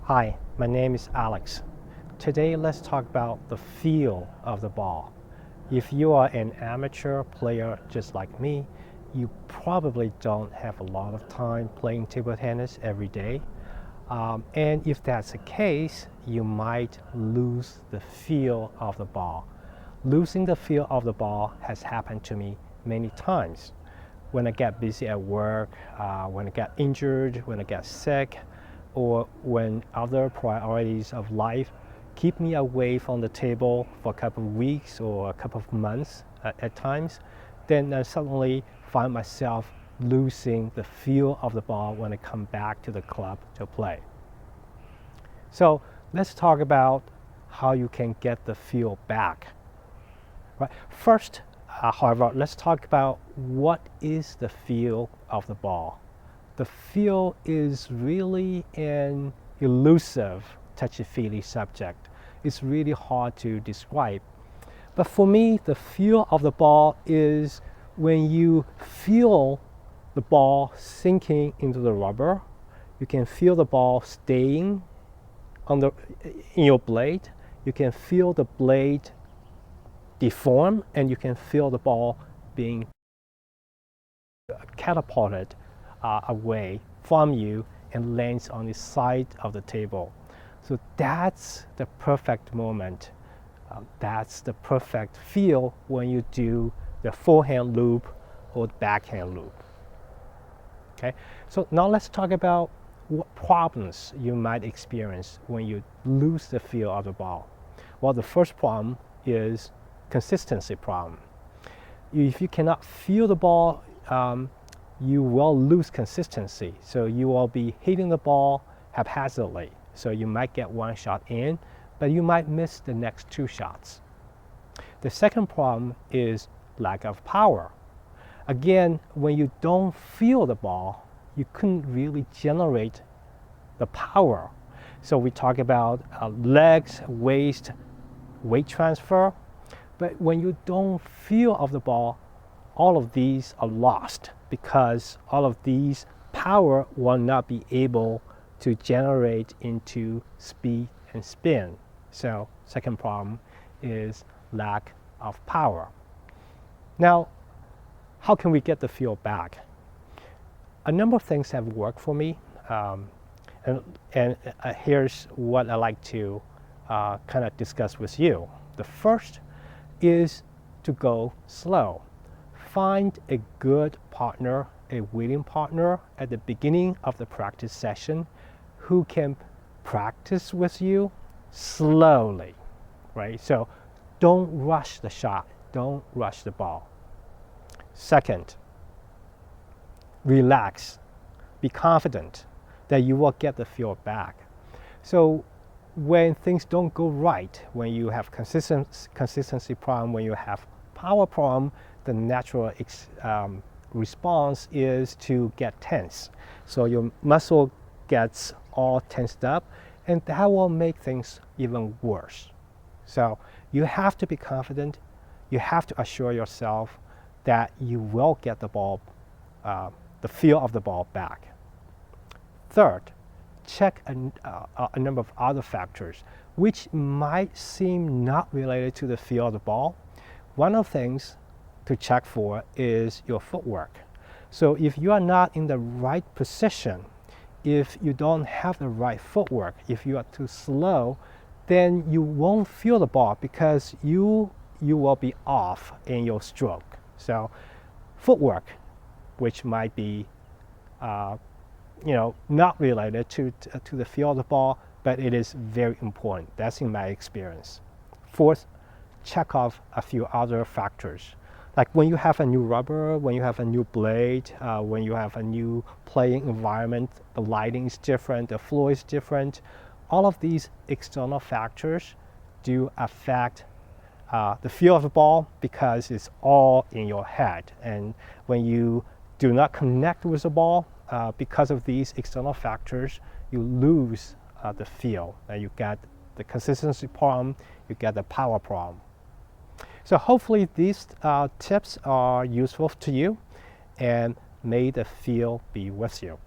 Hi, my name is Alex. Today let's talk about the feel of the ball. If you are an amateur player just like me, you probably don't have a lot of time playing table tennis every day. And if that's the case, you might lose the feel of the ball. Losing the feel of the ball has happened to me many times. When I get busy at work, when I get injured, when I get sick, or when other priorities of life keep me away from the table for a couple of weeks or a couple of months at times, then I suddenly find myself losing the feel of the ball when I come back to the club to play. So let's talk about how you can get the feel back. Right. First, however, let's talk about what is the feel of the ball. The feel is really an elusive, touchy-feely subject. It's really hard to describe. But for me, the feel of the ball is when you feel the ball sinking into the rubber. You can feel the ball staying in your blade. You can feel the blade deform, and you can feel the ball being catapulted away from you and lands on the side of the table. So that's the perfect moment. That's the perfect feel when you do the forehand loop or the backhand loop. Okay, so now let's talk about what problems you might experience when you lose the feel of the ball. Well, the first problem is consistency problem. If you cannot feel the ball, you will lose consistency. So you will be hitting the ball haphazardly. So you might get one shot in, but you might miss the next two shots. The second problem is lack of power. Again, when you don't feel the ball, you couldn't really generate the power. So we talk about legs, waist, weight transfer. But when you don't feel of the ball, all of these are lost because all of these power will not be able to generate into speed and spin. So second problem is lack of power. Now, how can we get the feel back? A number of things have worked for me, and here's what I like to kind of discuss with you. The first is to go slow. Find a good partner, a willing partner at the beginning of the practice session who can practice with you slowly, right? So don't rush the shot, don't rush the ball. Second, relax. Be confident that you will get the feel back. So when things don't go right, when you have consistency problem, when you have power problem, the natural response is to get tense. So your muscle gets all tensed up, and that will make things even worse. So you have to be confident. You have to assure yourself that you will get the ball, the feel of the ball back. Third, check a number of other factors which might seem not related to the feel of the ball. One of the things to check for is your footwork. So if you are not in the right position, if you don't have the right footwork, if you are too slow, then you won't feel the ball because you will be off in your stroke. So footwork, which might be not related to the feel of the ball, but it is very important. That's in my experience. Fourth, check off a few other factors. Like when you have a new rubber, when you have a new blade, when you have a new playing environment, the lighting is different, the floor is different. All of these external factors do affect the feel of the ball because it's all in your head. And when you do not connect with the ball, because of these external factors, you lose the feel. You get the consistency problem, you get the power problem. So hopefully these tips are useful to you, and may the feel be with you.